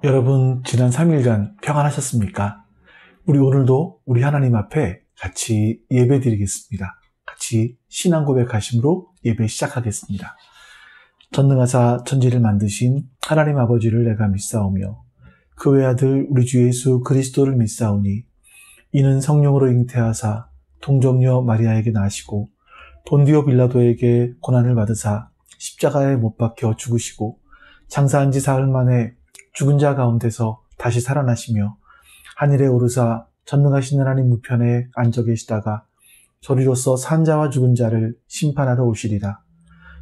여러분, 지난 3일간 평안하셨습니까? 우리 오늘도 우리 하나님 앞에 같이 예배 드리겠습니다. 같이 신앙 고백하심으로 예배 시작하겠습니다. 전능하사 천지를 만드신 하나님 아버지를 내가 믿사오며 그 외아들 우리 주 예수 그리스도를 믿사오니 이는 성령으로 잉태하사 동정녀 마리아에게 나시고 본디오 빌라도에게 고난을 받으사 십자가에 못 박혀 죽으시고 장사한 지 사흘 만에 죽은 자 가운데서 다시 살아나시며 하늘에 오르사 전능하신 하나님 우편에 앉아 계시다가 저리로서 산 자와 죽은 자를 심판하러 오시리라.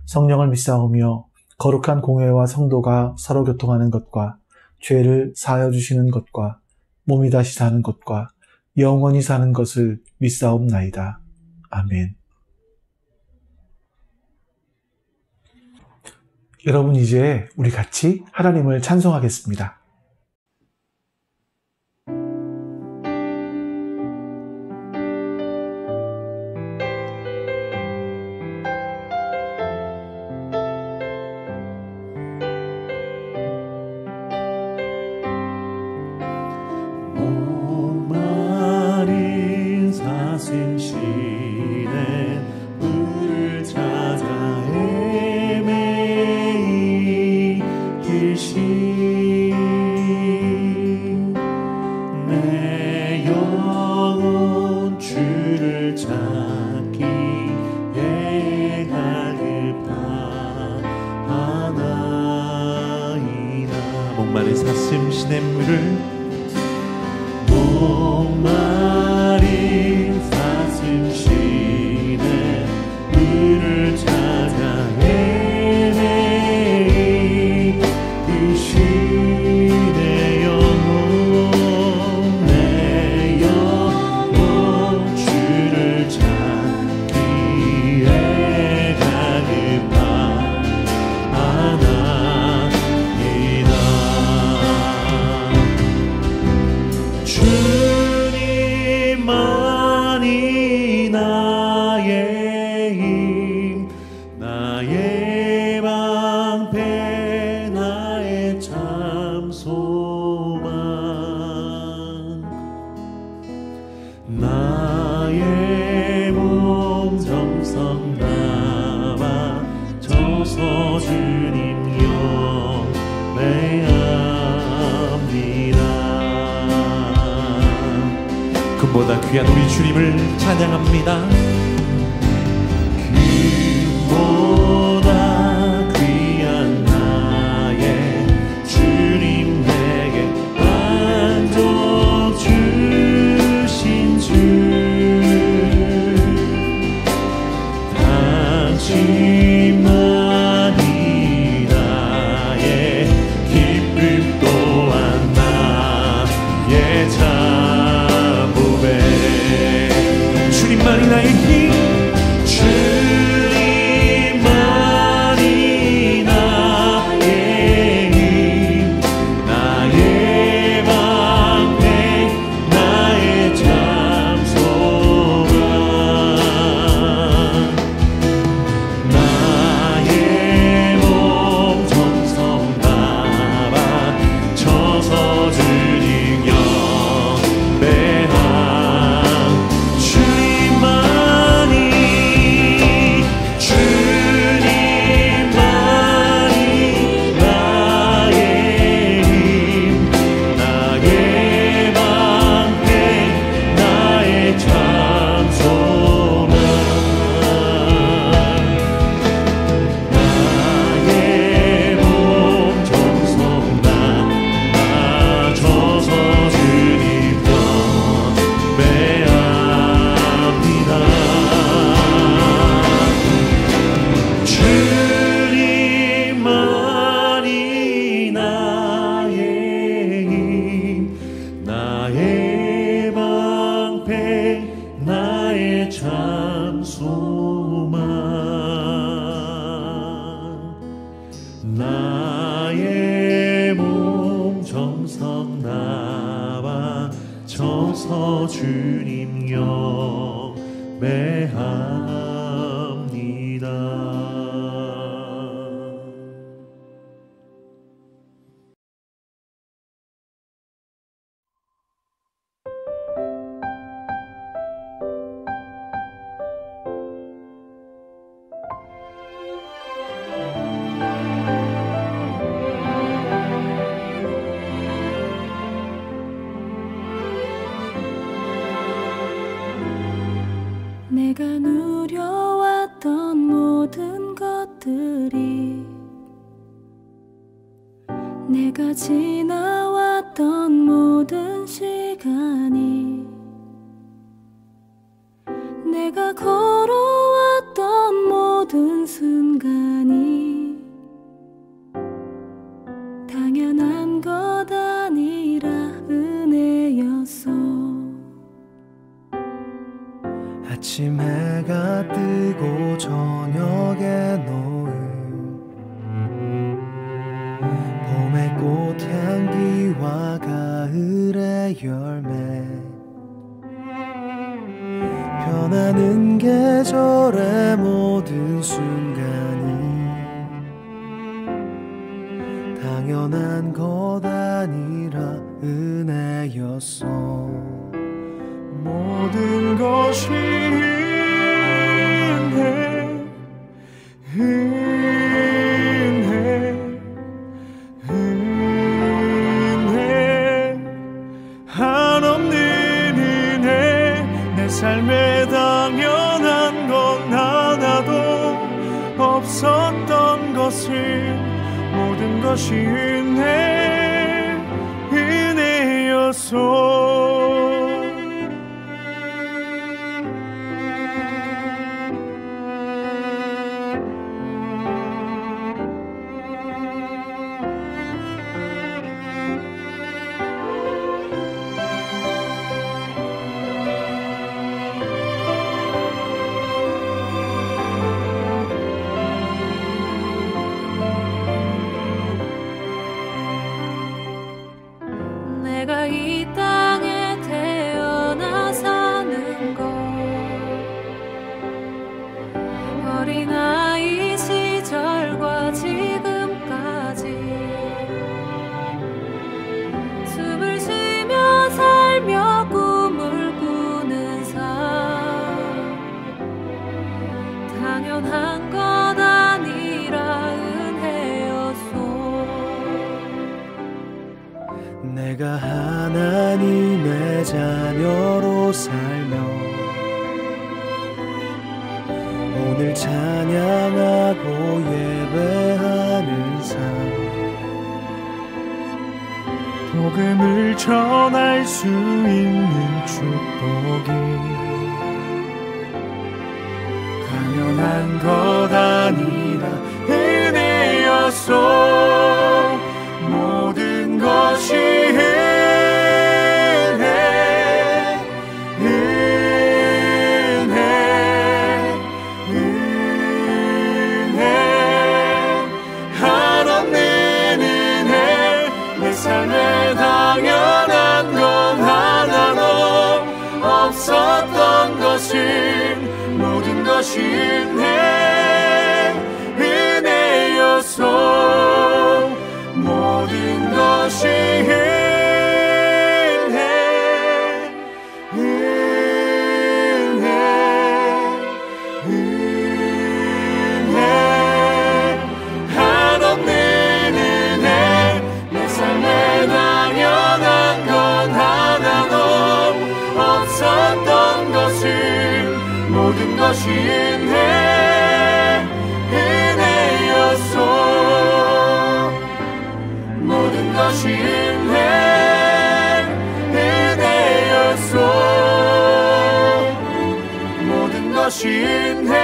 성령을 믿사오며 거룩한 공회와 성도가 서로 교통하는 것과 죄를 사하여 주시는 것과 몸이 다시 사는 것과 영원히 사는 것을 믿사옵나이다. 아멘. 여러분, 이제 우리 같이 하나님을 찬송하겠습니다. 목마른 사슴시대 물을 찾아 내 영혼 주를 찾기에 갈급하나이다. 목마른 사슴 시냇물을 목마른 사슴 시냇물을 찾아 주님만이 나의 힘, 나의 방패, 나의 참 소망, 나의 몸 정성 담아 저서 주님 영배합니다. 금보다 귀한 우리 주님을 찬양합니다. 금보다 귀한 나의 주님 내게 만족 주신 주, 당신만이 나의 기쁨 또한 나의 주님만이 나의 힘, 주님만이 나의 힘, 나의 방패, 나의 참 소망, 나의 몸 정성 담아 저서 주님 영배하. 나의 참 소망, 나의 몸 정성 나와 저서 주님 영배합니다. 내가 누려왔던 모든 것들이 내가 지나왔던 모든 시간이 내가 걸어왔던 모든 순간이 당연한 것 아니라 은혜였어. 아침 해가 뜨고 저녁에 노을, 봄의 꽃향기와 가을의 열매, 변하는 계절의 모든 순간이 당연한 것 아니라 은혜였어. 모든 것이 은혜 한없는 은혜. 내 삶에 당연한 건 하나도 없었던 것을 모든 것이 은혜였어. 내가 이 땅에 태어나 사는 것, 어린아이 시절과 지금까지 숨을 쉬며 살며 꿈을 꾸는 삶, 당연한 것 아니라 은혜였소. 내가 하나님의 자녀로 살며 오늘 찬양하고 예배하는 삶, 복음을 전할 수 있는 축복이 당연한 것 아니라 은혜였소. 모든 것이 은혜 한없는 은혜. 내 삶에 당연한 건 하나도 없었던 것을 모든 것이 은혜였소. 모든 것이 은혜 한없는 은혜. 내 삶에 당연한 건 하나도 없었던 것을 모든 것이 은혜였소. 모든 것이 은혜였소. 모든 것이 은혜였소.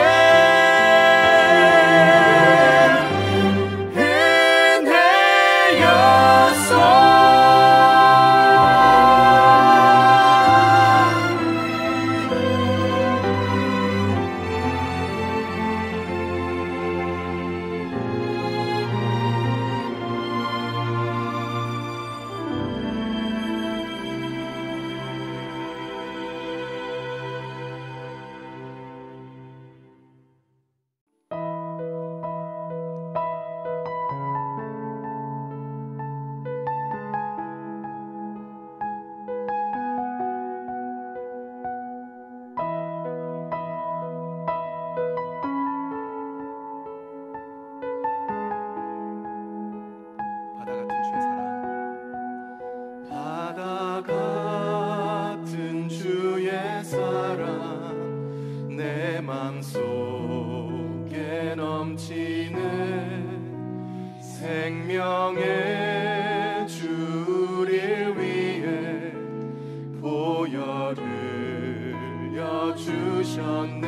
주셨네.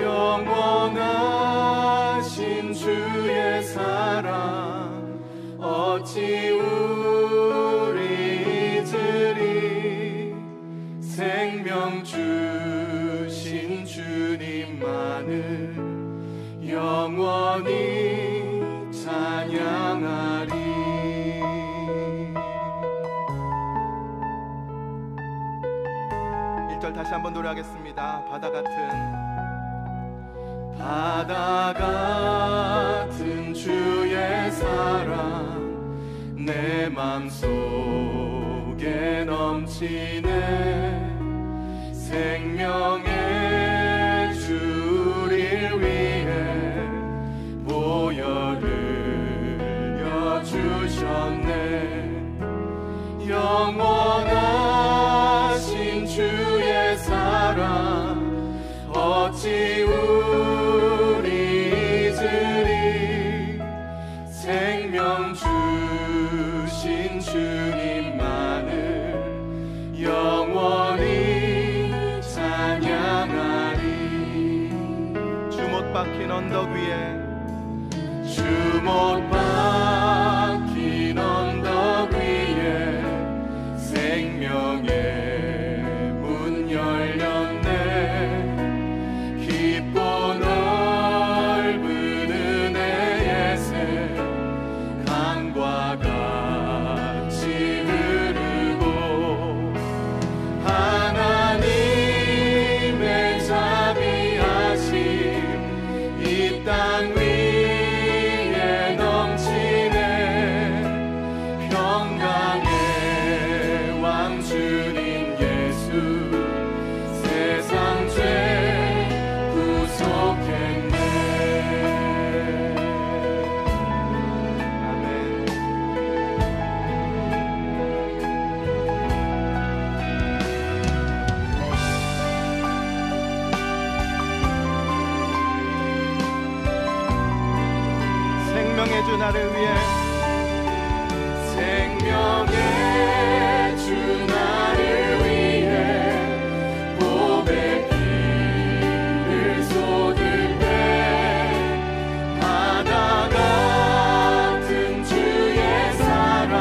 영원하신 주의 사랑 어찌 우리 잊으리. 생명 주신 주님만을 영원히 찬양하리. 1절 다시 한번 노래하겠습니다. 바다 같은 주의 사랑 내 맘속에 넘치네. 생명의 주를 위해 보혈을 여주셨네. 영원하신 주의 사랑 어찌 우리 잊으리. 생명 주신 주님만을 영원히 찬양하리. 주 못 박힌 언덕 위에 주 못 박힌 언덕 위에 생명의 문 열렸네. 깊고 넓은 은혜의 새 강과 같이 흐르고 하나님의 자비하심 이 땅 위에 넘치네. 평강의 왕 주님 예수 세상 죄 구속했네. 아멘. 생명의 주 나를 위해 생명의 주 나를 위해 보배 피를 쏟을 때 바다 같은 주의 사랑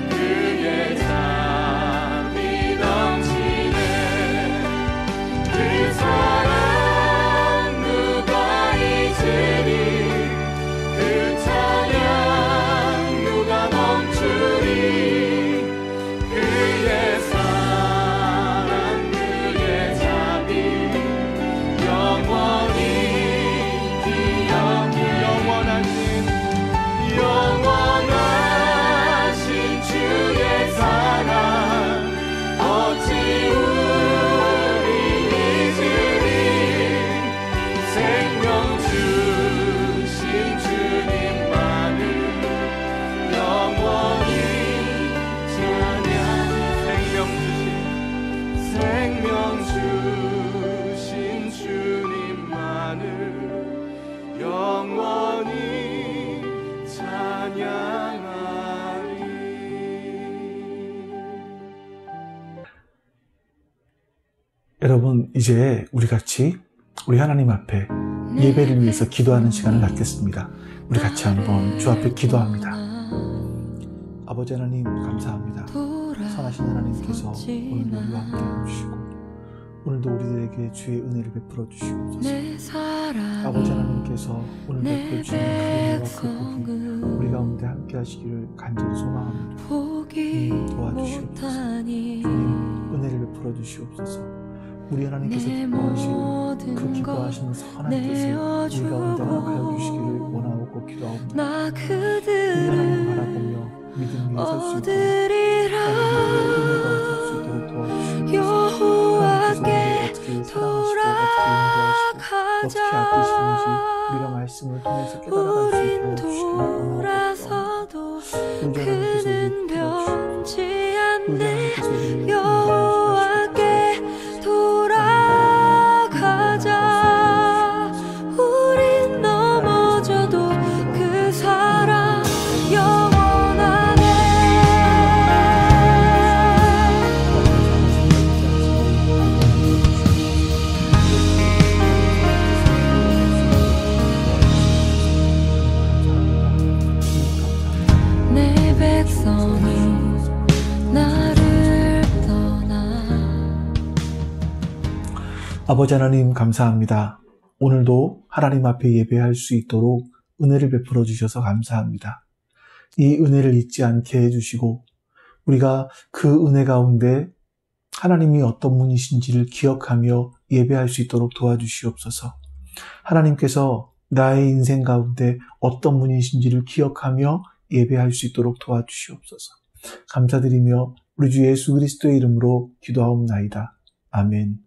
그의 자비 넘치네. 그 사랑 누가 잊으리. 그 찬양 누가 멈추리. 그의 사랑 그의 자비 영원히 기억해. 영원하신 주의 사랑 어찌 우리 잊으리. 생명 주신 주님만을 영원히 찬양. 생명 주신 주님만을 영원히 찬양하리. 여러분, 이제 우리 같이 우리 하나님 앞에 예배를 위해서 기도하는 시간을 갖겠습니다. 우리 같이 한번 주 앞에 기도합니다. 아버지 하나님 감사합니다. 선하신 하나님께서 오늘도 우리와 함께 해주시고 오늘도 우리들에게 주의 은혜를 베풀어 주시옵소서. 아버지 하나님께서 오늘 베풀어 주시는 그 은혜와 그 복이 우리 가운데 함께 하시기를 간절히 소망합니다. 도와주시옵소서. 주님 은혜를 베풀어 주시옵소서. 우리 하나님께서 기뻐하시는 그 기뻐하시는 선한 뜻을 우리 가운데 허락하여 주시기를 원하고 기도하옵니다. 우리 하나님 바라보며 믿음 위에 설 수 있도록 은혜가 설 수 있도록 도와주시옵소서. 하나님께서 우리를 어떻게 사랑하시고 어떻게 인도하시고 어떻게 아끼시는지 우리가 말씀을 통해서 깨달아갈 수 있게 해주시기를 원하옵소서. 우리 하나님께서 우리를 풀어주시옵소서. 우리 하나님께서 우리를 인도하시옵소서. 돌아가자. 우린 넘어져도 그 사랑 영원하네. 아버지 하나님 감사합니다. 오늘도 하나님 앞에 예배할 수 있도록 은혜를 베풀어 주셔서 감사합니다. 이 은혜를 잊지 않게 해주시고 우리가 그 은혜 가운데 하나님이 어떤 분이신지를 기억하며 예배할 수 있도록 도와주시옵소서. 하나님께서 나의 인생 가운데 어떤 분이신지를 기억하며 예배할 수 있도록 도와주시옵소서. 감사드리며 우리 주 예수 그리스도의 이름으로 기도하옵나이다. 아멘.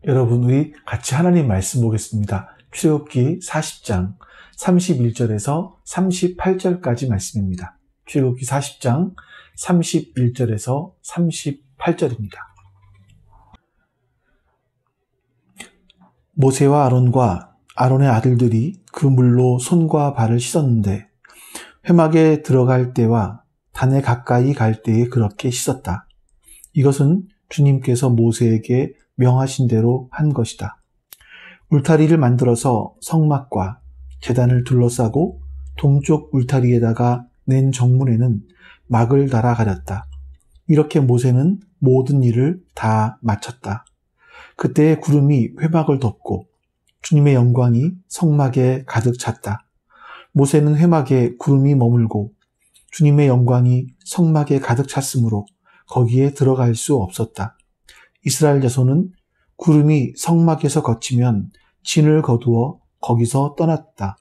여러분, 우리 같이 하나님 말씀 보겠습니다. 출애굽기 40장 31절에서 38절까지 말씀입니다. 출애굽기 40장 31절에서 38절입니다. 모세와 아론과 아론의 아들들이 그 물로 손과 발을 씻었는데 회막에 들어갈 때와 단에 가까이 갈 때에 그렇게 씻었다. 이것은 주님께서 모세에게 명하신 대로 한 것이다. 울타리를 만들어서 성막과 제단을 둘러싸고 동쪽 울타리에다가 낸 정문에는 막을 달아 가렸다. 이렇게 모세는 모든 일을 다 마쳤다. 그때 구름이 회막을 덮고 주님의 영광이 성막에 가득 찼다. 모세는 회막에 구름이 머물고 주님의 영광이 성막에 가득 찼으므로 거기에 들어갈 수 없었다. 이스라엘 자손은 구름이 성막에서 거치면 진을 거두어 거기서 떠났다.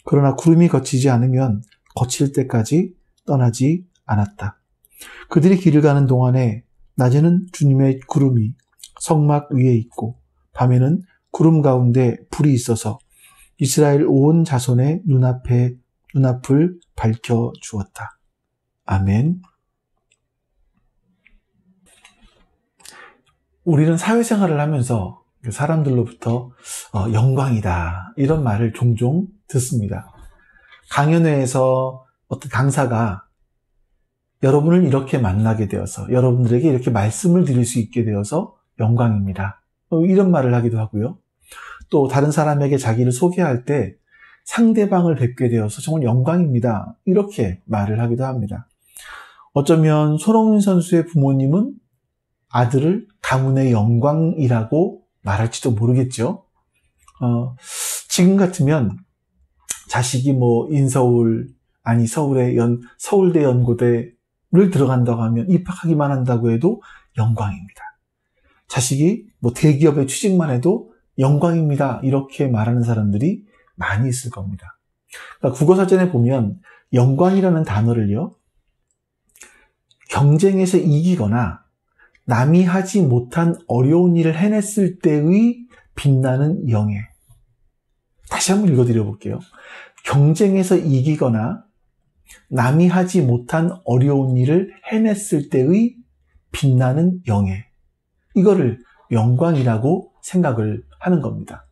그러나 구름이 거치지 않으면 거칠 때까지 떠나지 않았다. 그들이 길을 가는 동안에 낮에는 주님의 구름이 성막 위에 있고 밤에는 구름 가운데 불이 있어서 이스라엘 온 자손의 눈앞을 밝혀 주었다. 아멘. 우리는 사회생활을 하면서 사람들로부터 영광이다 이런 말을 종종 듣습니다. 강연회에서 어떤 강사가 여러분을 이렇게 만나게 되어서 여러분들에게 이렇게 말씀을 드릴 수 있게 되어서 영광입니다. 이런 말을 하기도 하고요. 또 다른 사람에게 자기를 소개할 때 상대방을 뵙게 되어서 정말 영광입니다. 이렇게 말을 하기도 합니다. 어쩌면 손흥민 선수의 부모님은 아들을 가문의 영광이라고 말할지도 모르겠죠. 지금 같으면 자식이 인서울, 아니 서울대 연고대를 들어간다고 하면 입학하기만 한다고 해도 영광입니다. 자식이 대기업에 취직만 해도 영광입니다. 이렇게 말하는 사람들이 많이 있을 겁니다. 그러니까 국어사전에 보면 영광이라는 단어를요, 경쟁에서 이기거나 남이 하지 못한 어려운 일을 해냈을 때의 빛나는 영예. 다시 한번 읽어드려 볼게요. 경쟁에서 이기거나 남이 하지 못한 어려운 일을 해냈을 때의 빛나는 영예. 이거를 영광이라고 생각을 하는 겁니다.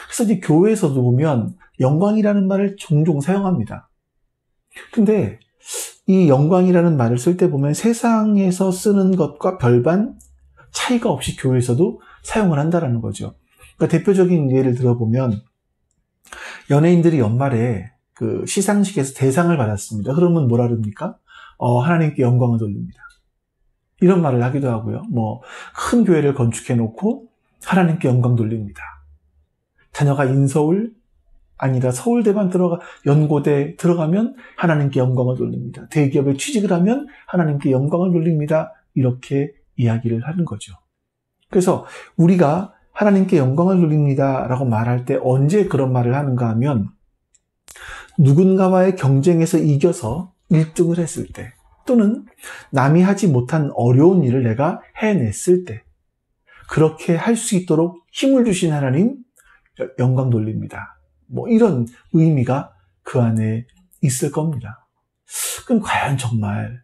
그래서 이제 교회에서도 보면 영광이라는 말을 종종 사용합니다. 근데 이 영광이라는 말을 쓸 때 보면 세상에서 쓰는 것과 별반 차이가 없이 교회에서도 사용을 한다는 거죠. 그러니까 대표적인 예를 들어보면 연예인들이 연말에 그 시상식에서 대상을 받았습니다. 그러면 뭐라 그럽니까? 하나님께 영광을 돌립니다. 이런 말을 하기도 하고요. 큰 교회를 건축해 놓고 하나님께 영광 돌립니다. 자녀가 인서울 아니라 서울대만 연고대 들어가면 하나님께 영광을 돌립니다. 대기업에 취직을 하면 하나님께 영광을 돌립니다. 이렇게 이야기를 하는 거죠. 그래서 우리가 하나님께 영광을 돌립니다 라고 말할 때 언제 그런 말을 하는가 하면 누군가와의 경쟁에서 이겨서 1등을 했을 때 또는 남이 하지 못한 어려운 일을 내가 해냈을 때 그렇게 할 수 있도록 힘을 주신 하나님 영광 돌립니다. 이런 의미가 그 안에 있을 겁니다. 그럼 과연 정말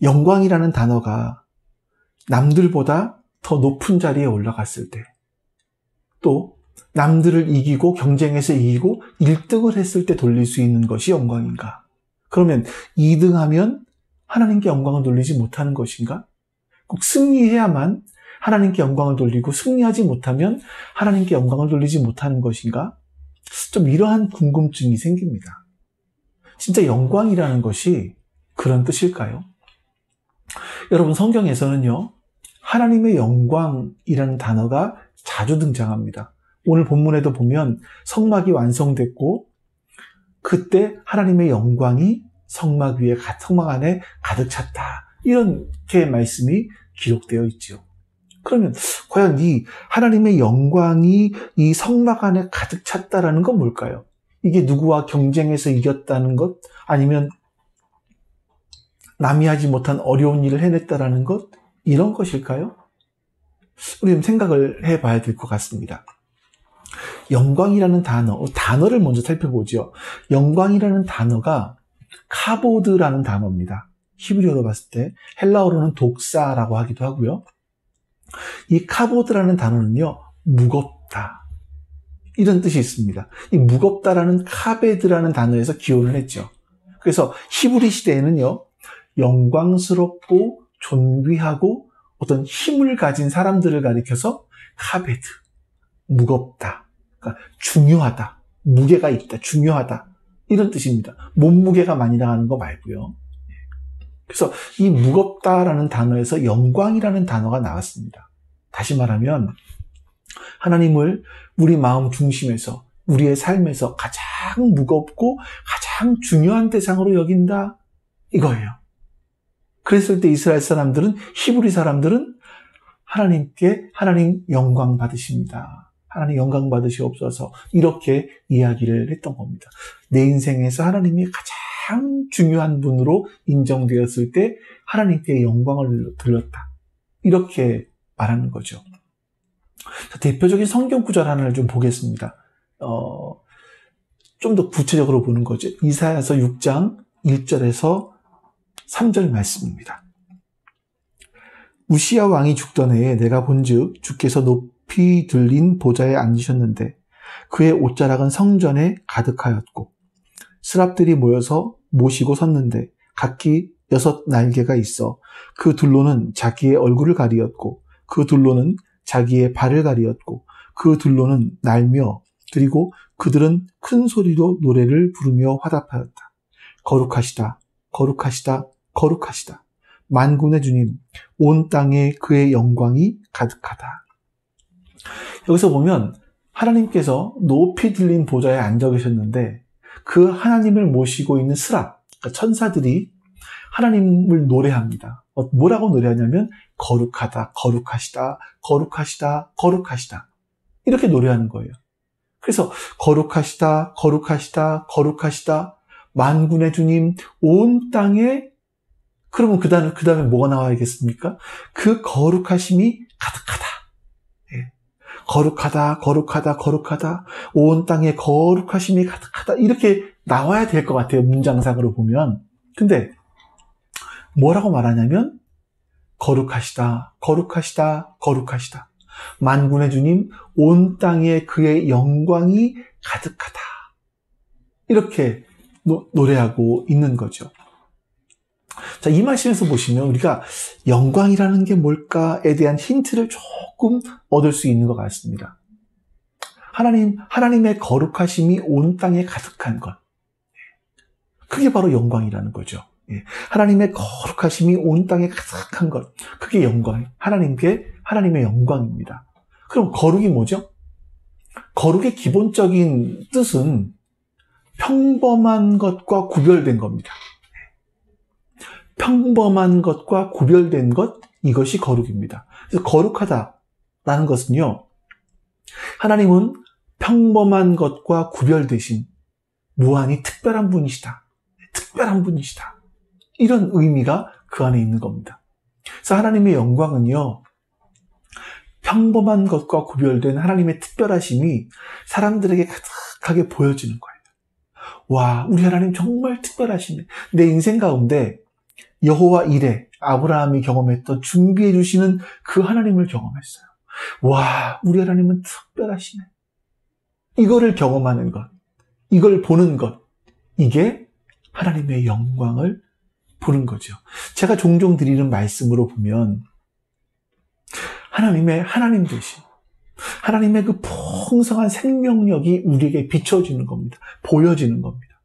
영광이라는 단어가 남들보다 더 높은 자리에 올라갔을 때, 또 남들을 이기고 경쟁에서 이기고 1등을 했을 때 돌릴 수 있는 것이 영광인가? 그러면 2등하면 하나님께 영광을 돌리지 못하는 것인가? 꼭 승리해야만 하나님께 영광을 돌리고 승리하지 못하면 하나님께 영광을 돌리지 못하는 것인가? 좀 이러한 궁금증이 생깁니다. 진짜 영광이라는 것이 그런 뜻일까요? 여러분, 성경에서는요, 하나님의 영광이라는 단어가 자주 등장합니다. 오늘 본문에도 보면 성막이 완성됐고 그때 하나님의 영광이 성막 안에 가득 찼다. 이렇게 말씀이 기록되어 있죠. 그러면 과연 이 하나님의 영광이 이 성막 안에 가득 찼다라는 건 뭘까요? 이게 누구와 경쟁해서 이겼다는 것? 아니면 남이 하지 못한 어려운 일을 해냈다라는 것? 이런 것일까요? 우리 좀 생각을 해봐야 될 것 같습니다. 영광이라는 단어를 먼저 살펴보죠. 영광이라는 단어가 카보드라는 단어입니다. 히브리어로 봤을 때 헬라어로는 독사라고 하기도 하고요. 이 카보드라는 단어는요, 무겁다, 이런 뜻이 있습니다. 이 무겁다라는 카베드라는 단어에서 기원을 했죠. 그래서 히브리 시대에는요, 영광스럽고 존귀하고 어떤 힘을 가진 사람들을 가리켜서 카베드, 무겁다, 그러니까 중요하다, 무게가 있다, 중요하다, 이런 뜻입니다. 몸무게가 많이 나가는 거 말고요. 그래서 이 무겁다라는 단어에서 영광이라는 단어가 나왔습니다. 다시 말하면 하나님을 우리 마음 중심에서, 우리의 삶에서 가장 무겁고 가장 중요한 대상으로 여긴다, 이거예요. 그랬을 때 이스라엘 사람들은, 히브리 사람들은 하나님 영광 받으십니다, 하나님 영광 받으시옵소서, 이렇게 이야기를 했던 겁니다. 내 인생에서 하나님이 가장 중요한 분으로 인정되었을 때 하나님께 영광을 돌렸다, 이렇게 말하는 거죠. 대표적인 성경 구절 하나를 좀 보겠습니다. 좀 더 구체적으로 보는 거죠. 이사야서 6장 1절에서 3절 말씀입니다. 우시야 왕이 죽던 해에 내가 본즉 주께서 높이 들린 보좌에 앉으셨는데 그의 옷자락은 성전에 가득하였고 스랍들이 모여서 모시고 섰는데 각기 6 날개가 있어 그 둘로는 자기의 얼굴을 가리었고 그 둘로는 자기의 발을 가리었고 그 둘로는 날며 그리고 그들은 큰 소리로 노래를 부르며 화답하였다. 거룩하시다, 거룩하시다, 거룩하시다. 만군의 주님, 온 땅에 그의 영광이 가득하다. 여기서 보면 하나님께서 높이 들린 보좌에 앉아 계셨는데 그 하나님을 모시고 있는 스랍, 그러니까 천사들이 하나님을 노래합니다. 뭐라고 노래하냐면 거룩하다, 거룩하시다, 거룩하시다, 거룩하시다, 이렇게 노래하는 거예요. 그래서 거룩하시다, 거룩하시다, 거룩하시다, 만군의 주님, 온 땅에, 그러면 그 다음에 뭐가 나와야겠습니까? 그 거룩하심이 가득하다. 예. 거룩하다, 거룩하다, 거룩하다, 온 땅에 거룩하심이 가득하다, 이렇게 나와야 될 것 같아요, 문장상으로 보면. 근데 뭐라고 말하냐면 거룩하시다, 거룩하시다, 거룩하시다, 만군의 주님, 온 땅에 그의 영광이 가득하다, 이렇게 노래하고 있는 거죠. 자, 이 말씀에서 보시면 우리가 영광이라는 게 뭘까에 대한 힌트를 조금 얻을 수 있는 것 같습니다. 하나님의 거룩하심이 온 땅에 가득한 것, 그게 바로 영광이라는 거죠. 하나님의 거룩하심이 온 땅에 가득한 것, 그게 영광, 하나님의 영광입니다. 그럼 거룩이 뭐죠? 거룩의 기본적인 뜻은 평범한 것과 구별된 겁니다. 평범한 것과 구별된 것, 이것이 거룩입니다. 그래서 거룩하다라는 것은요, 하나님은 평범한 것과 구별되신 무한히 특별한 분이시다, 특별한 분이시다, 이런 의미가 그 안에 있는 겁니다. 그래서 하나님의 영광은요, 평범한 것과 구별된 하나님의 특별하심이 사람들에게 가득하게 보여지는 거예요. 와, 우리 하나님 정말 특별하시네. 내 인생 가운데 여호와 이레, 아브라함이 경험했던 준비해 주시는 그 하나님을 경험했어요. 와, 우리 하나님은 특별하시네. 이거를 경험하는 것, 이걸 보는 것, 이게 하나님의 영광을 보는 거죠. 제가 종종 드리는 말씀으로 보면 하나님 되신 하나님의 그 풍성한 생명력이 우리에게 비춰지는 겁니다. 보여지는 겁니다.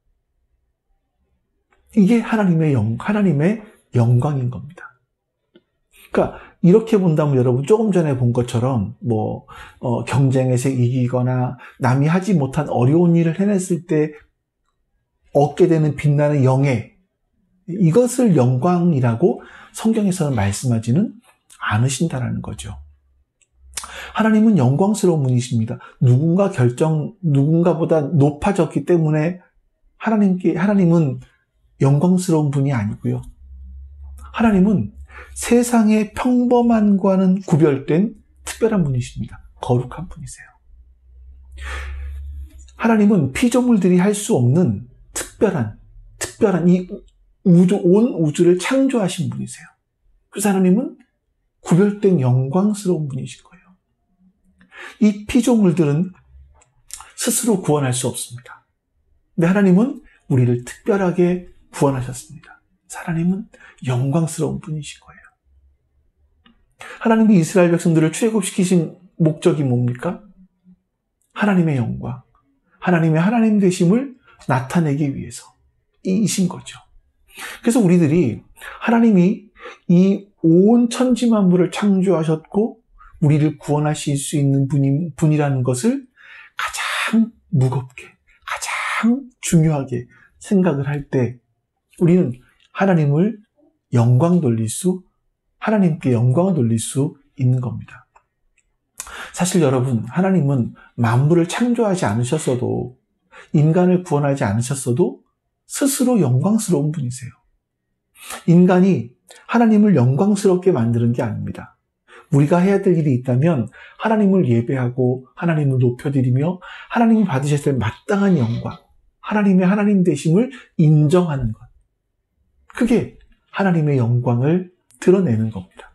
이게 하나님의 영광인 겁니다. 그러니까 이렇게 본다면 여러분 조금 전에 본 것처럼 경쟁에서 이기거나 남이 하지 못한 어려운 일을 해냈을 때 얻게 되는 빛나는 영예, 이것을 영광이라고 성경에서는 말씀하지는 않으신다라는 거죠. 하나님은 영광스러운 분이십니다. 누군가보다 높아졌기 때문에 하나님은 영광스러운 분이 아니고요. 하나님은 세상의 평범한과는 구별된 특별한 분이십니다. 거룩한 분이세요. 하나님은 피조물들이 할 수 없는 특별한 이 온 우주를 창조하신 분이세요. 그래서 하나님은 구별된 영광스러운 분이신 거예요. 이 피조물들은 스스로 구원할 수 없습니다. 근데 하나님은 우리를 특별하게 구원하셨습니다. 하나님은 영광스러운 분이신 거예요. 하나님이 이스라엘 백성들을 출애굽시키신 목적이 뭡니까? 하나님의 영광, 하나님의 하나님 되심을 나타내기 위해서 이신 거죠. 그래서 우리들이 하나님이 이 온 천지 만물을 창조하셨고 우리를 구원하실 수 있는 분이라는 것을 가장 무겁게, 가장 중요하게 생각을 할 때 우리는 하나님께 영광을 돌릴 수 있는 겁니다. 사실 여러분, 하나님은 만물을 창조하지 않으셨어도, 인간을 구원하지 않으셨어도 스스로 영광스러운 분이세요. 인간이 하나님을 영광스럽게 만드는 게 아닙니다. 우리가 해야 될 일이 있다면 하나님을 예배하고 하나님을 높여드리며 하나님이 받으셔야 될 마땅한 영광, 하나님의 하나님 되심을 인정하는 것. 그게 하나님의 영광을 드러내는 겁니다.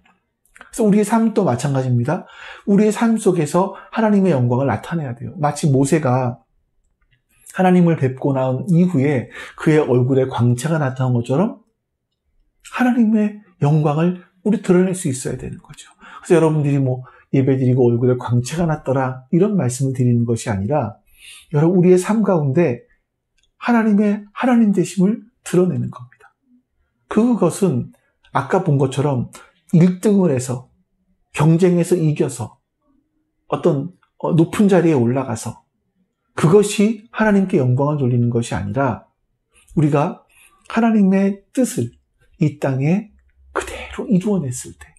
그래서 우리의 삶도 마찬가지입니다. 우리의 삶 속에서 하나님의 영광을 나타내야 돼요. 마치 모세가 하나님을 뵙고 나온 이후에 그의 얼굴에 광채가 나타난 것처럼 하나님의 영광을 우리 드러낼 수 있어야 되는 거죠. 그래서 여러분들이 예배드리고 얼굴에 광채가 났더라 이런 말씀을 드리는 것이 아니라 여러분 우리의 삶 가운데 하나님의 하나님 되심을 드러내는 겁니다. 그것은 아까 본 것처럼 1등을 해서 경쟁에서 이겨서 어떤 높은 자리에 올라가서 그것이 하나님께 영광을 돌리는 것이 아니라 우리가 하나님의 뜻을 이 땅에 그대로 이루어냈을 때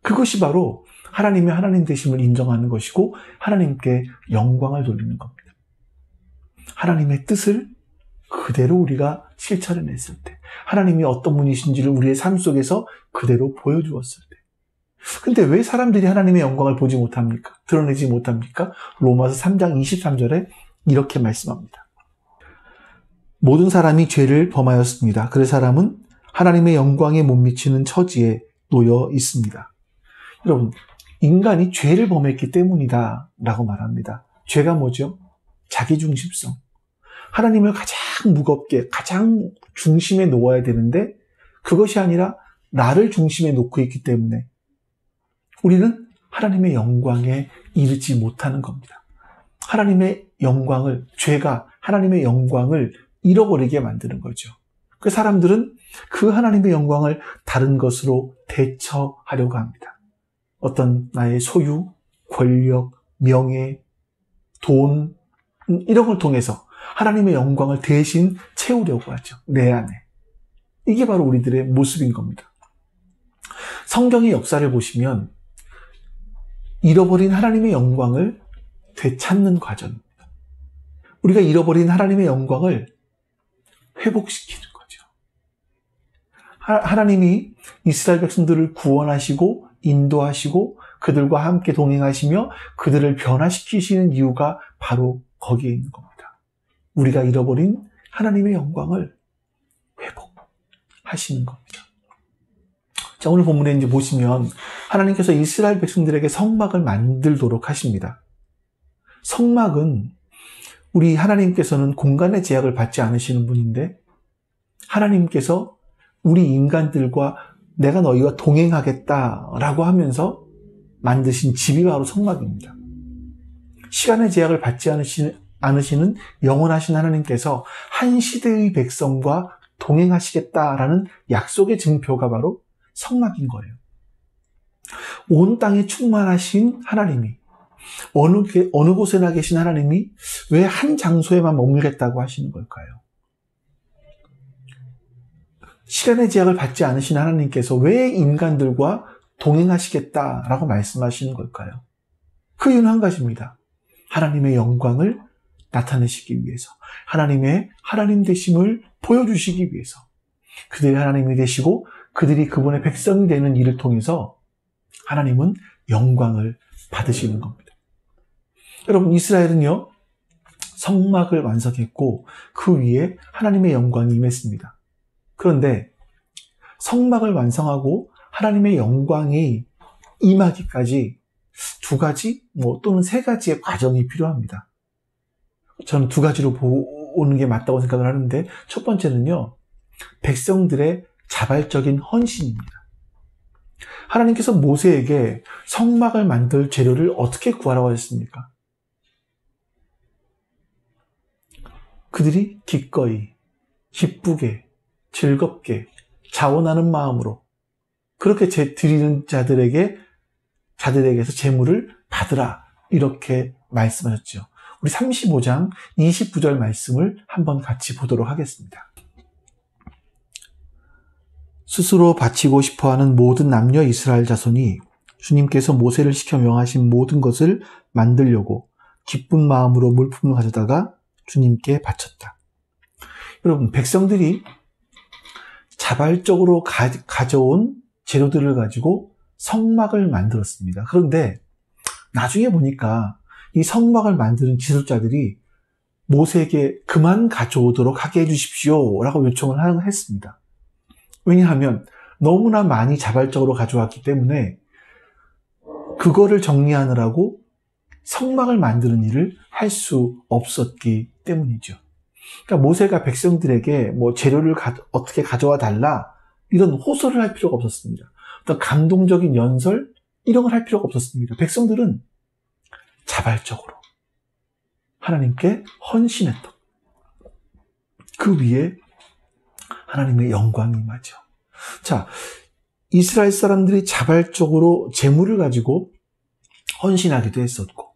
그것이 바로 하나님의 하나님 되심을 인정하는 것이고 하나님께 영광을 돌리는 겁니다. 하나님의 뜻을 그대로 우리가 실천해냈을 때 하나님이 어떤 분이신지를 우리의 삶 속에서 그대로 보여주었을 때 근데 왜 사람들이 하나님의 영광을 보지 못합니까? 드러내지 못합니까? 로마서 3장 23절에 이렇게 말씀합니다. 모든 사람이 죄를 범하였습니다. 그래서 사람은 하나님의 영광에 못 미치는 처지에 놓여 있습니다. 여러분, 인간이 죄를 범했기 때문이다 라고 말합니다. 죄가 뭐죠? 자기중심성. 하나님을 가장 무겁게, 가장 중심에 놓아야 되는데 그것이 아니라 나를 중심에 놓고 있기 때문에 우리는 하나님의 영광에 이르지 못하는 겁니다. 하나님의 영광을, 죄가 하나님의 영광을 잃어버리게 만드는 거죠. 그 사람들은 그 하나님의 영광을 다른 것으로 대처하려고 합니다. 어떤 나의 소유, 권력, 명예, 돈 이런 걸 통해서 하나님의 영광을 대신 채우려고 하죠. 내 안에. 이게 바로 우리들의 모습인 겁니다. 성경의 역사를 보시면 잃어버린 하나님의 영광을 되찾는 과정입니다. 우리가 잃어버린 하나님의 영광을 회복시키는 거죠. 하나님이 이스라엘 백성들을 구원하시고 인도하시고 그들과 함께 동행하시며 그들을 변화시키시는 이유가 바로 거기에 있는 겁니다. 우리가 잃어버린 하나님의 영광을 회복하시는 겁니다. 자, 오늘 본문에 이제 보시면 하나님께서 이스라엘 백성들에게 성막을 만들도록 하십니다. 성막은 우리 하나님께서는 공간의 제약을 받지 않으시는 분인데 하나님께서 우리 인간들과 내가 너희와 동행하겠다라고 하면서 만드신 집이 바로 성막입니다. 시간의 제약을 받지 않으시는 영원하신 하나님께서 한 시대의 백성과 동행하시겠다라는 약속의 증표가 바로 성막인 거예요. 온 땅에 충만하신 하나님이 어느 곳에나 계신 하나님이 왜 한 장소에만 머물겠다고 하시는 걸까요? 시간의 제약을 받지 않으신 하나님께서 왜 인간들과 동행하시겠다라고 말씀하시는 걸까요? 그 이유는 한 가지입니다. 하나님의 영광을 나타내시기 위해서, 하나님의 하나님 되심을 보여주시기 위해서, 그들이 하나님이 되시고 그들이 그분의 백성이 되는 일을 통해서 하나님은 영광을 받으시는 겁니다. 여러분, 이스라엘은요, 성막을 완성했고 그 위에 하나님의 영광이 임했습니다. 그런데 성막을 완성하고 하나님의 영광이 임하기까지 두 가지 또는 세 가지의 과정이 필요합니다. 저는 두 가지로 보는 게 맞다고 생각을 하는데, 첫 번째는요, 백성들의 자발적인 헌신입니다. 하나님께서 모세에게 성막을 만들 재료를 어떻게 구하라고 하셨습니까? 그들이 기꺼이, 기쁘게, 즐겁게, 자원하는 마음으로 그렇게 드리는 자들에게서 재물을 받으라, 이렇게 말씀하셨죠. 우리 35장 29절 말씀을 한번 같이 보도록 하겠습니다. 스스로 바치고 싶어하는 모든 남녀 이스라엘 자손이 주님께서 모세를 시켜 명하신 모든 것을 만들려고 기쁜 마음으로 물품을 가져다가 주님께 바쳤다. 여러분, 백성들이 자발적으로 가져온 재료들을 가지고 성막을 만들었습니다. 그런데 나중에 보니까 이 성막을 만드는 기술자들이 모세에게 그만 가져오도록 하게 해주십시오 라고 요청을 했습니다. 왜냐하면 너무나 많이 자발적으로 가져왔기 때문에 그거를 정리하느라고 성막을 만드는 일을 할 수 없었기 때문이죠. 그러니까 모세가 백성들에게 재료를 어떻게 가져와 달라, 이런 호소를 할 필요가 없었습니다. 어떤 감동적인 연설, 이런 걸 할 필요가 없었습니다. 백성들은 자발적으로 하나님께 헌신했던, 그 위에 하나님의 영광이 임하죠. 자, 이스라엘 사람들이 자발적으로 재물을 가지고 헌신하기도 했었고,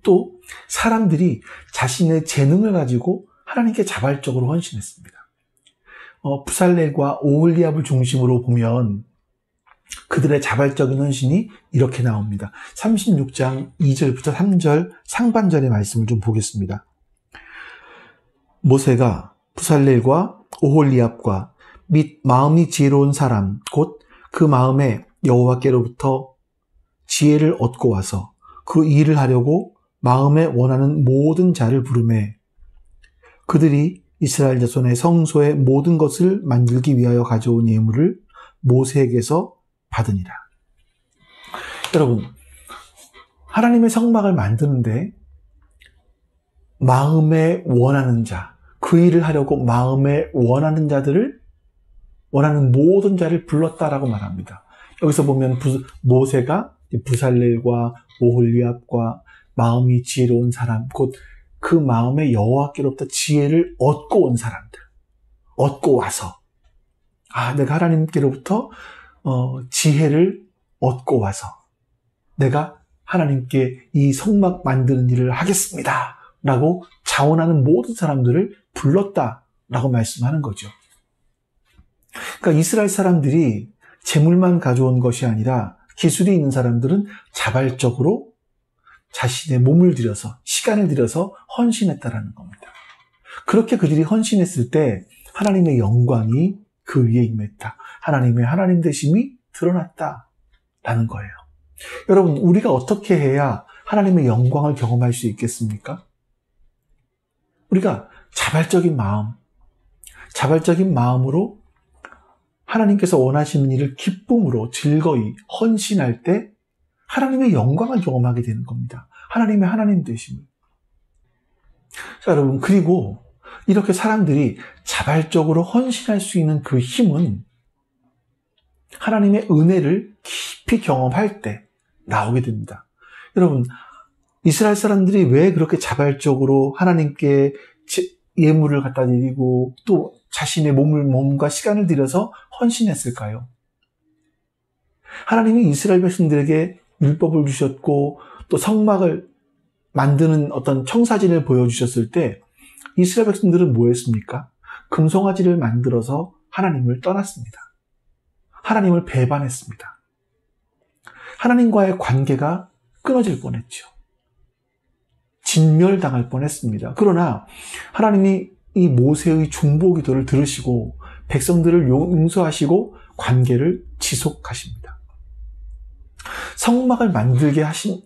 또 사람들이 자신의 재능을 가지고 하나님께 자발적으로 헌신했습니다. 부살렐과 오홀리압을 중심으로 보면 그들의 자발적인 헌신이 이렇게 나옵니다. 36장 2절부터 3절 상반절의 말씀을 좀 보겠습니다. 모세가 부살렐과 오홀리압과 및 마음이 지혜로운 사람 곧 그 마음에 여호와께로부터 지혜를 얻고 와서 그 일을 하려고 마음에 원하는 모든 자를 부르매 그들이 이스라엘 자손의 성소의 모든 것을 만들기 위하여 가져온 예물을 모세에게서 받으니라. 여러분, 하나님의 성막을 만드는데 마음에 원하는 자, 그 일을 하려고 마음에 원하는 자들을, 원하는 모든 자를 불렀다라고 말합니다. 여기서 보면 모세가 부살렐과 오홀리압과 마음이 지혜로운 사람, 곧 그 마음에 여호와께로부터 지혜를 얻고 온 사람들, 얻고 와서, 내가 하나님께로부터 지혜를 얻고 와서 내가 하나님께 이 성막 만드는 일을 하겠습니다 라고 자원하는 모든 사람들을 불렀다라고 말씀하는 거죠. 그러니까 이스라엘 사람들이 재물만 가져온 것이 아니라 기술이 있는 사람들은 자발적으로 자신의 몸을 들여서, 시간을 들여서 헌신했다라는 겁니다. 그렇게 그들이 헌신했을 때 하나님의 영광이 그 위에 임했다. 하나님의 하나님 되심이 드러났다라는 거예요. 여러분, 우리가 어떻게 해야 하나님의 영광을 경험할 수 있겠습니까? 우리가 자발적인 마음으로 하나님께서 원하시는 일을 기쁨으로 즐거이 헌신할 때 하나님의 영광을 경험하게 되는 겁니다. 하나님의 하나님 되심을. 자, 여러분, 그리고 이렇게 사람들이 자발적으로 헌신할 수 있는 그 힘은 하나님의 은혜를 깊이 경험할 때 나오게 됩니다. 여러분, 이스라엘 사람들이 왜 그렇게 자발적으로 하나님께 예물을 갖다 드리고 또 자신의 몸과 시간을 들여서 헌신했을까요? 하나님이 이스라엘 백성들에게 율법을 주셨고 또 성막을 만드는 어떤 청사진을 보여주셨을 때 이스라엘 백성들은 뭐 했습니까? 금송아지를 만들어서 하나님을 떠났습니다. 하나님을 배반했습니다. 하나님과의 관계가 끊어질 뻔했죠. 진멸당할 뻔했습니다. 그러나 하나님이 이 모세의 중보기도를 들으시고 백성들을 용서하시고 관계를 지속하십니다. 성막을 만들게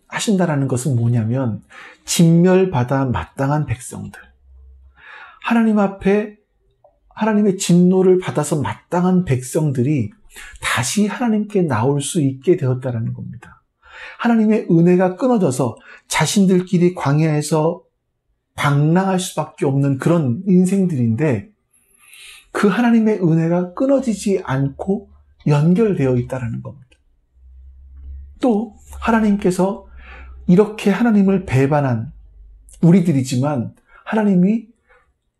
하신다라는 것은 뭐냐면 진멸받아 마땅한 백성들, 하나님 앞에 하나님의 진노를 받아서 마땅한 백성들이 다시 하나님께 나올 수 있게 되었다라는 겁니다. 하나님의 은혜가 끊어져서 자신들끼리 광야에서 방랑할 수밖에 없는 그런 인생들인데 그 하나님의 은혜가 끊어지지 않고 연결되어 있다는 겁니다. 또 하나님께서 이렇게 하나님을 배반한 우리들이지만 하나님이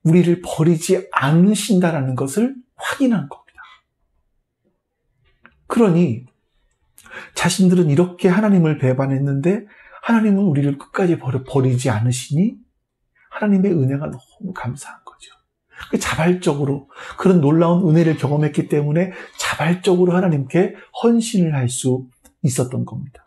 우리를 버리지 않으신다는 것을 확인한 겁니다. 그러니 자신들은 이렇게 하나님을 배반했는데 하나님은 우리를 끝까지 버리지 않으시니 하나님의 은혜가 너무 감사한 거죠. 자발적으로 그런 놀라운 은혜를 경험했기 때문에 자발적으로 하나님께 헌신을 할 수 있었던 겁니다.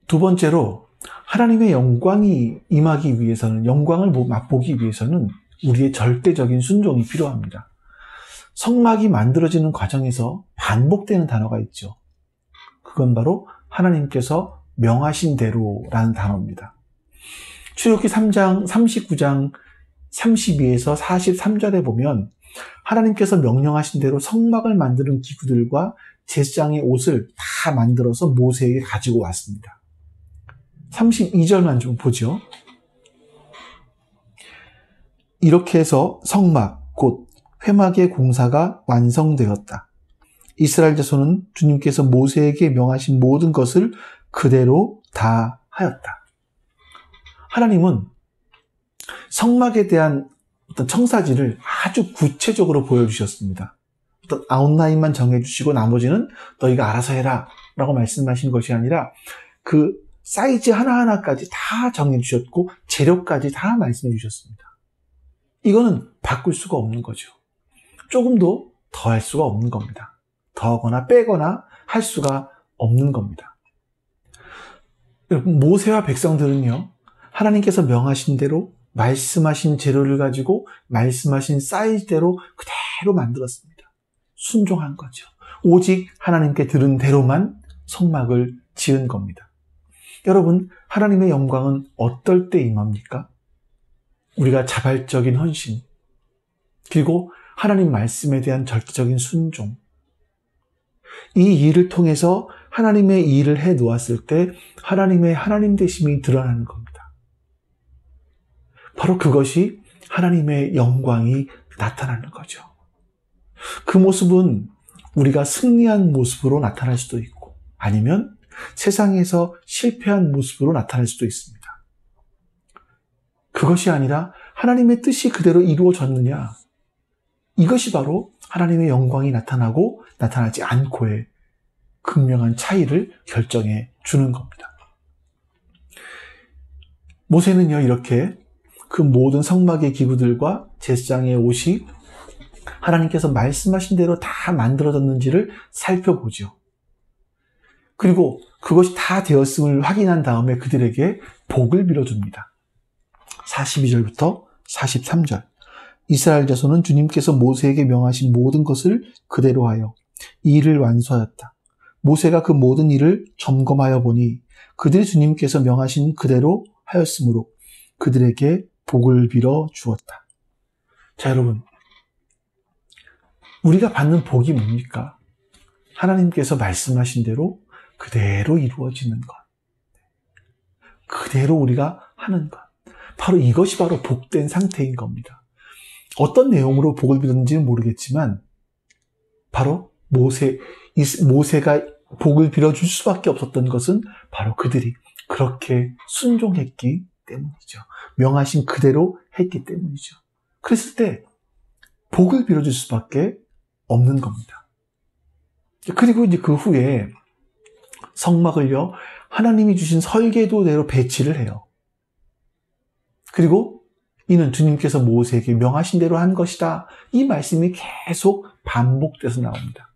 두 번째로 하나님의 영광이 임하기 위해서는, 영광을 맛보기 위해서는 우리의 절대적인 순종이 필요합니다. 성막이 만들어지는 과정에서 반복되는 단어가 있죠. 그건 바로 하나님께서 명하신 대로라는 단어입니다. 출애굽기 3장 39장 32에서 43절에 보면 하나님께서 명령하신 대로 성막을 만드는 기구들과 제사장의 옷을 다 만들어서 모세에게 가지고 왔습니다. 32절만 좀 보죠. 이렇게 해서 성막 곧 회막의 공사가 완성되었다. 이스라엘 자손은 주님께서 모세에게 명하신 모든 것을 그대로 다 하였다. 하나님은 성막에 대한 어떤 청사진을 아주 구체적으로 보여주셨습니다. 어떤 아웃라인만 정해주시고 나머지는 너희가 알아서 해라 라고 말씀하신 것이 아니라 그 사이즈 하나하나까지 다 정해주셨고 재료까지 다 말씀해 주셨습니다. 이거는 바꿀 수가 없는 거죠. 조금도 더 할 수가 없는 겁니다. 더하거나 빼거나 할 수가 없는 겁니다. 여러분, 모세와 백성들은요, 하나님께서 명하신 대로 말씀하신 재료를 가지고 말씀하신 사이즈대로 그대로 만들었습니다. 순종한 거죠. 오직 하나님께 들은 대로만 성막을 지은 겁니다. 여러분, 하나님의 영광은 어떨 때 임합니까? 우리가 자발적인 헌신, 그리고 하나님 말씀에 대한 절대적인 순종, 이 일을 통해서 하나님의 일을 해 놓았을 때 하나님의 하나님 되심이 드러나는 겁니다. 바로 그것이 하나님의 영광이 나타나는 거죠. 그 모습은 우리가 승리한 모습으로 나타날 수도 있고 아니면 세상에서 실패한 모습으로 나타날 수도 있습니다. 그것이 아니라 하나님의 뜻이 그대로 이루어졌느냐, 이것이 바로 하나님의 영광이 나타나고 나타나지 않고의 극명한 차이를 결정해 주는 겁니다. 모세는요, 이렇게 그 모든 성막의 기구들과 제사장의 옷이 하나님께서 말씀하신 대로 다 만들어졌는지를 살펴보죠. 그리고 그것이 다 되었음을 확인한 다음에 그들에게 복을 빌어줍니다. 42절부터 43절. 이스라엘 자손은 주님께서 모세에게 명하신 모든 것을 그대로 하여 이 일을 완수하였다. 모세가 그 모든 일을 점검하여 보니 그들이 주님께서 명하신 그대로 하였으므로 그들에게 복을 빌어 주었다. 자, 여러분, 우리가 받는 복이 뭡니까? 하나님께서 말씀하신 대로 그대로 이루어지는 것, 그대로 우리가 하는 것, 바로 이것이 바로 복된 상태인 겁니다. 어떤 내용으로 복을 빌었는지는 모르겠지만 바로 모세가 복을 빌어줄 수밖에 없었던 것은 바로 그들이 그렇게 순종했기 때문이죠. 명하신 그대로 했기 때문이죠. 그랬을 때 복을 빌어줄 수밖에 없는 겁니다. 그리고 이제 그 후에 성막을요, 하나님이 주신 설계도대로 배치를 해요. 그리고 이는 주님께서 모세에게 명하신 대로 한 것이다. 이 말씀이 계속 반복돼서 나옵니다.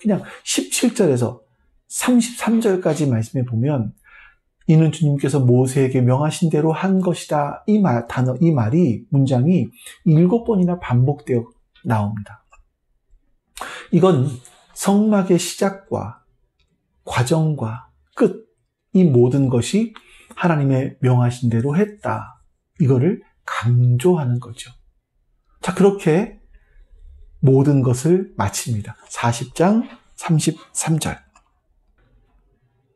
그냥 17절에서 33절까지 말씀해 보면 이는 주님께서 모세에게 명하신 대로 한 것이다. 이 말이 문장이 7번이나 반복되어 나옵니다. 이건 성막의 시작과 과정과 끝, 이 모든 것이 하나님의 명하신 대로 했다. 이거를 강조하는 거죠. 자, 그렇게 모든 것을 마칩니다. 40장 33절.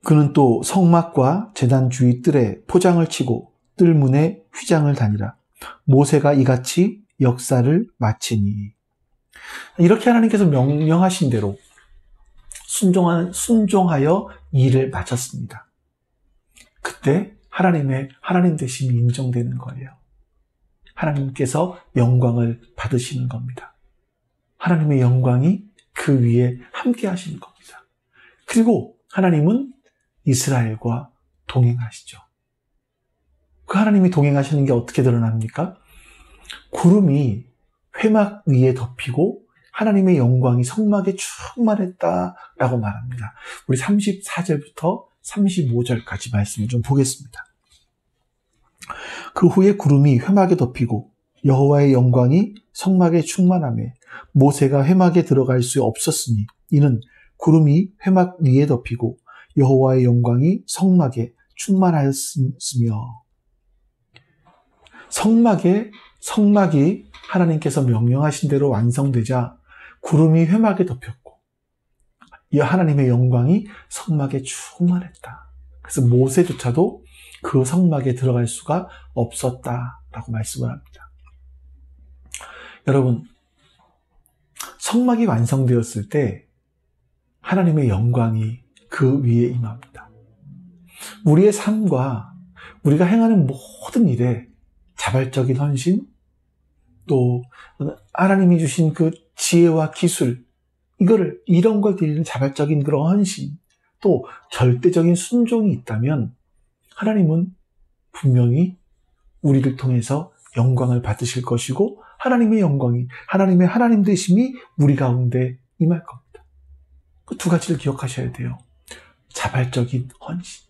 그는 또 성막과 제단 주위 뜰에 포장을 치고 뜰 문에 휘장을 다니라. 모세가 이같이 역사를 마치니. 이렇게 하나님께서 명령하신 대로 순종하여 일을 마쳤습니다. 그때 하나님 되심이 인정되는 거예요. 하나님께서 영광을 받으시는 겁니다. 하나님의 영광이 그 위에 함께 하시는 겁니다. 그리고 하나님은 이스라엘과 동행하시죠. 그 하나님이 동행하시는 게 어떻게 드러납니까? 구름이 회막 위에 덮이고 하나님의 영광이 성막에 충만했다라고 말합니다. 우리 34절부터 35절까지 말씀을 좀 보겠습니다. 그 후에 구름이 회막에 덮이고 여호와의 영광이 성막에 충만하며 모세가 회막에 들어갈 수 없었으니 이는 구름이 회막 위에 덮이고 여호와의 영광이 성막에 충만하였으며. 성막이 하나님께서 명령하신 대로 완성되자 구름이 회막에 덮였고 하나님의 영광이 성막에 충만했다. 그래서 모세조차도 그 성막에 들어갈 수가 없었다라고 말씀을 합니다. 여러분, 성막이 완성되었을 때 하나님의 영광이 그 위에 임합니다. 우리의 삶과 우리가 행하는 모든 일에 자발적인 헌신, 또 하나님이 주신 그 지혜와 기술, 이런 걸 드리는 자발적인 그런 헌신, 또 절대적인 순종이 있다면 하나님은 분명히 우리를 통해서 영광을 받으실 것이고 하나님의 영광이, 하나님의 하나님 되심이 우리 가운데 임할 겁니다. 그 두 가지를 기억하셔야 돼요. 자발적인 헌신.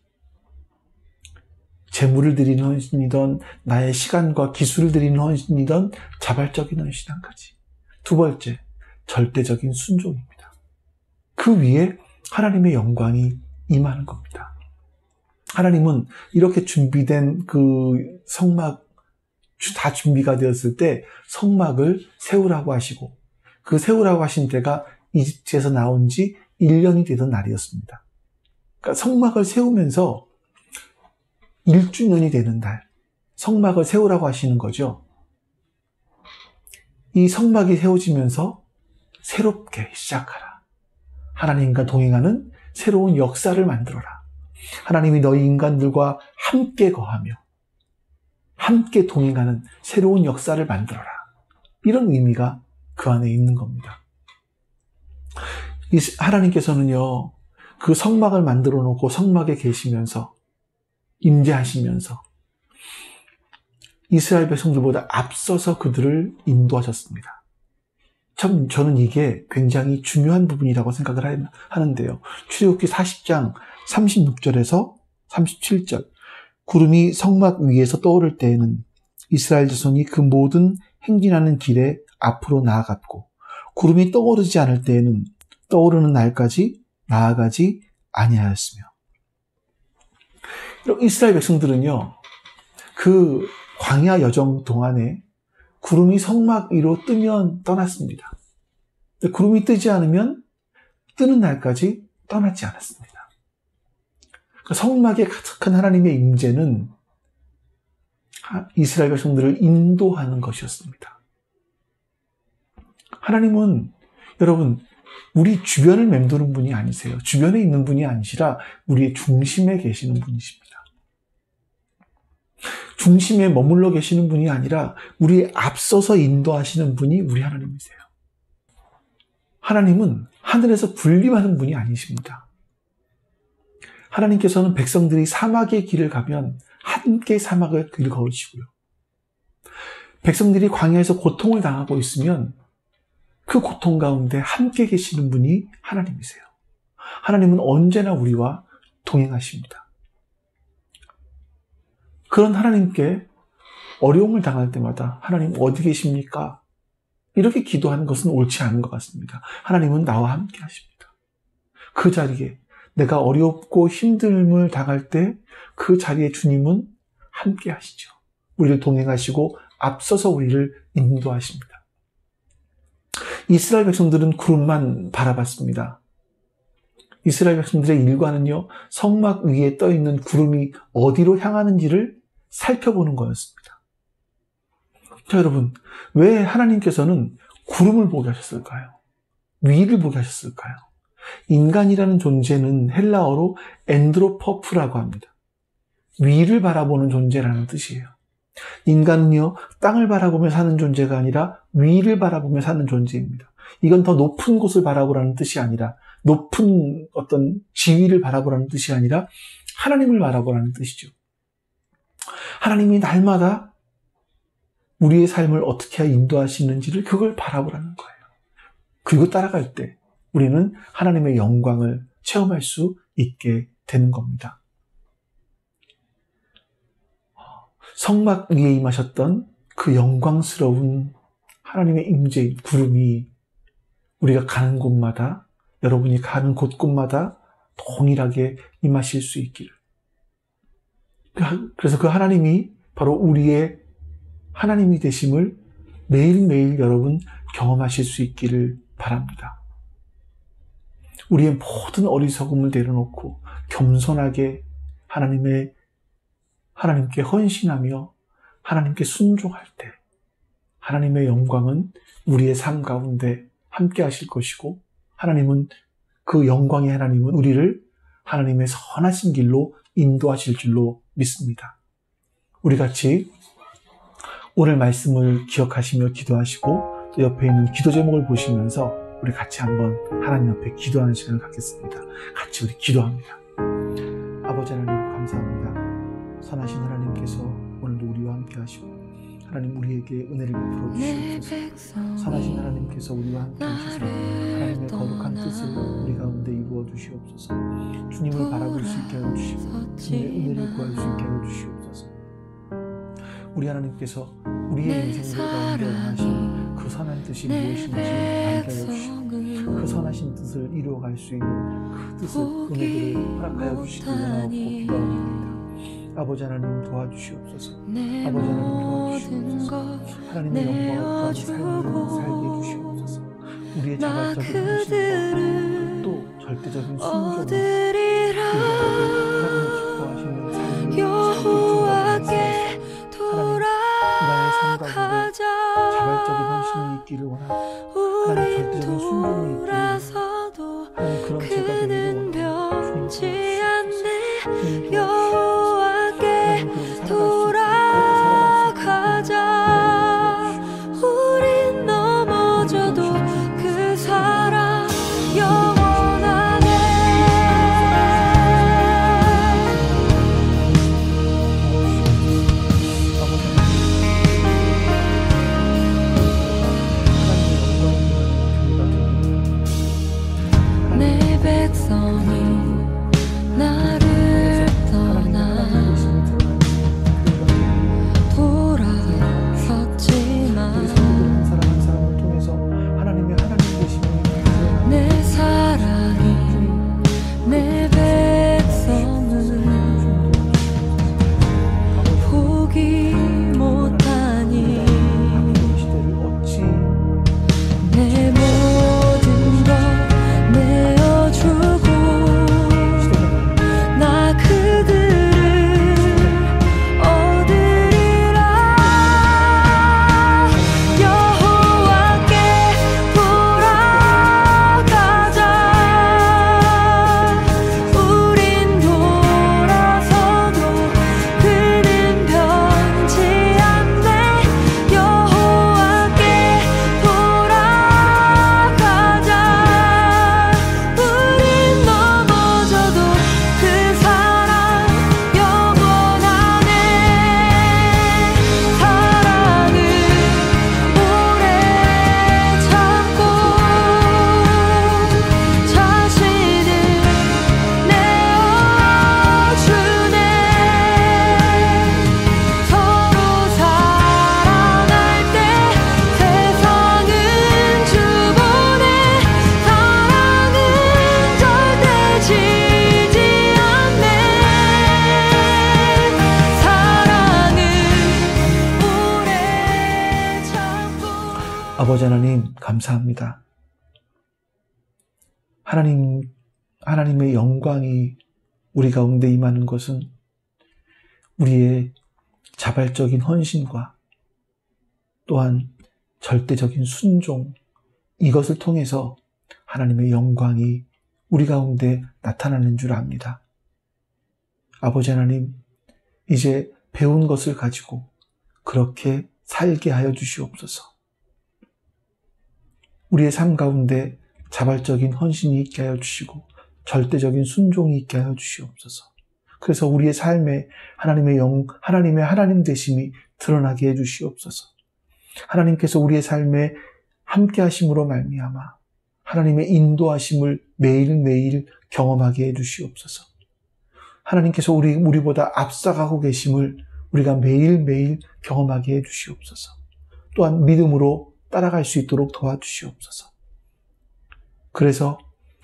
재물을 드리는 헌신이든 나의 시간과 기술을 드리는 헌신이든 자발적인 헌신 한 가지. 두 번째, 절대적인 순종입니다. 그 위에 하나님의 영광이 임하는 겁니다. 하나님은 이렇게 준비된 그 성막, 다 준비가 되었을 때 성막을 세우라고 하시고 그 세우라고 하신 때가 이집트에서 나온 지 1년이 되던 날이었습니다. 그러니까 성막을 세우면서 1주년이 되는 날, 성막을 세우라고 하시는 거죠. 이 성막이 세워지면서 새롭게 시작하라. 하나님과 동행하는 새로운 역사를 만들어라. 하나님이 너희 인간들과 함께 거하며 함께 동행하는 새로운 역사를 만들어라. 이런 의미가 그 안에 있는 겁니다. 하나님께서는요, 그 성막을 만들어 놓고 성막에 계시면서 임재하시면서 이스라엘 백성들보다 앞서서 그들을 인도하셨습니다. 저는 이게 굉장히 중요한 부분이라고 생각을 하는데요. 출애굽기 40장 36절에서 37절. 구름이 성막 위에서 떠오를 때에는 이스라엘 자손이 그 모든 행진하는 길에 앞으로 나아갔고 구름이 떠오르지 않을 때에는 떠오르는 날까지 나아가지 아니하였으며. 이스라엘 백성들은요, 그 광야 여정 동안에 구름이 성막 위로 뜨면 떠났습니다. 구름이 뜨지 않으면 뜨는 날까지 떠나지 않았습니다. 성막에 가득한 하나님의 임재는 이스라엘 백성들을 인도하는 것이었습니다. 하나님은 여러분 우리 주변을 맴도는 분이 아니세요. 주변에 있는 분이 아니시라 우리의 중심에 계시는 분이십니다. 중심에 머물러 계시는 분이 아니라 우리의 앞서서 인도하시는 분이 우리 하나님이세요. 하나님은 하늘에서 군림하는 분이 아니십니다. 하나님께서는 백성들이 사막의 길을 가면 함께 사막의 길을 걸으시고요. 백성들이 광야에서 고통을 당하고 있으면 그 고통 가운데 함께 계시는 분이 하나님이세요. 하나님은 언제나 우리와 동행하십니다. 그런 하나님께 어려움을 당할 때마다 하나님 어디 계십니까? 이렇게 기도하는 것은 옳지 않은 것 같습니다. 하나님은 나와 함께 하십니다. 그 자리에 내가 어렵고 힘듦을 당할 때 그 자리에 주님은 함께 하시죠. 우리를 동행하시고 앞서서 우리를 인도하십니다. 이스라엘 백성들은 구름만 바라봤습니다. 이스라엘 백성들의 일과는요, 성막 위에 떠있는 구름이 어디로 향하는지를 살펴보는 거였습니다. 자, 여러분, 왜 하나님께서는 구름을 보게 하셨을까요? 위를 보게 하셨을까요? 인간이라는 존재는 헬라어로 엔드로퍼프라고 합니다. 위를 바라보는 존재라는 뜻이에요. 인간은요, 땅을 바라보며 사는 존재가 아니라 위를 바라보며 사는 존재입니다. 이건 더 높은 곳을 바라보라는 뜻이 아니라, 높은 어떤 지위를 바라보라는 뜻이 아니라 하나님을 바라보라는 뜻이죠. 하나님이 날마다 우리의 삶을 어떻게 인도하시는지를 그걸 바라보라는 거예요. 그리고 따라갈 때 우리는 하나님의 영광을 체험할 수 있게 되는 겁니다. 성막 위에 임하셨던 그 영광스러운 하나님의 임재인 구름이 우리가 가는 곳마다, 여러분이 가는 곳곳마다 동일하게 임하실 수 있기를. 그래서 그 하나님이 바로 우리의 하나님이 되심을 매일매일 여러분 경험하실 수 있기를 바랍니다. 우리의 모든 어리석음을 내려놓고 겸손하게 하나님께 헌신하며 하나님께 순종할 때 하나님의 영광은 우리의 삶 가운데 함께 하실 것이고, 하나님은 그 영광의 하나님은 우리를 하나님의 선하신 길로 인도하실 줄로 믿습니다. 우리 같이 오늘 말씀을 기억하시며 기도하시고 또 옆에 있는 기도 제목을 보시면서 우리 같이 한번 하나님 앞에 기도하는 시간을 갖겠습니다. 같이 우리 기도합니다. 아버지 하나님 감사합니다. 선하신 하나님께서 오늘도 우리와 함께 하시고 하나님 우리에게 은혜를 베풀어 주시옵소서. 선하신 하나님께서 우리와 함께 하셔서 하나님의 거룩한 뜻을 우리 가운데 이루어 주시옵소서. 주님을 바라볼 수 있게 하여 주시고 주님의 은혜를 구할 수 있게 하여 주시옵소서. 우리 하나님께서 우리의 인생들 가운데 원하신 그 선한 뜻이 무엇인지 알게 하여 주시고 그 선하신 뜻을 이루어갈 수 있는 그 뜻을, 은혜들을 허락하여 주시기 원하고 기도합니다. 아버지 하나님 도와주시옵소서. 아버지 하나님 도와주시옵소서. 하나님의 영광을 삶을 살게 해주시옵소서. 우리의 자발적인 헌신과 또 절대적인 순종을 하나님 기뻐하시는 삶을 여호와께 돌아가자. 자발적인 헌신이 있기를 원하고 하나님 절대적인 순종이 있기를 원하고 하나님 그런 제가 되기를 원하고 주님 않네. 여호와께 돌아가자. 우린 넘어져도 그 사랑 영원하네. 아버지 하나님 감사합니다. 하나님의 영광이 우리 가운데 임하는 것은 우리의 자발적인 헌신과 또한 절대적인 순종, 이것을 통해서 하나님의 영광이 우리 가운데 나타나는 줄 압니다. 아버지 하나님, 이제 배운 것을 가지고 그렇게 살게 하여 주시옵소서. 우리의 삶 가운데 자발적인 헌신이 있게 하여 주시고 절대적인 순종이 있게 하여 주시옵소서. 그래서 우리의 삶에 하나님의 하나님 되심이 드러나게 해 주시옵소서. 하나님께서 우리의 삶에 함께 하심으로 말미암아 하나님의 인도하심을 매일매일 경험하게 해 주시옵소서. 하나님께서 우리보다 앞서가고 계심을 우리가 매일매일 경험하게 해 주시옵소서. 또한 믿음으로 따라갈 수 있도록 도와주시옵소서. 그래서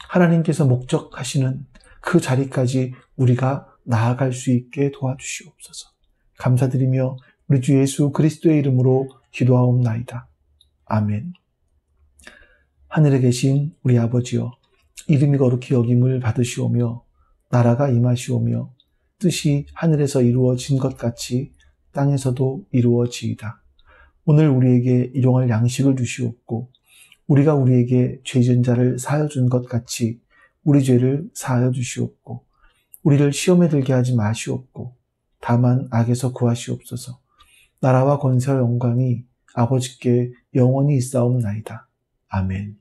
하나님께서 목적하시는 그 자리까지 우리가 나아갈 수 있게 도와주시옵소서. 감사드리며 우리 주 예수 그리스도의 이름으로 기도하옵나이다. 아멘. 하늘에 계신 우리 아버지여, 이름이 거룩히 여김을 받으시오며 나라가 임하시오며 뜻이 하늘에서 이루어진 것 같이 땅에서도 이루어지이다. 오늘 우리에게 일용할 양식을 주시옵고 우리가 우리에게 죄진 자를 사하여 준 것 같이 우리 죄를 사하여 주시옵고 우리를 시험에 들게 하지 마시옵고 다만 악에서 구하시옵소서. 나라와 권세와 영광이 아버지께 영원히 있사옵나이다. 아멘.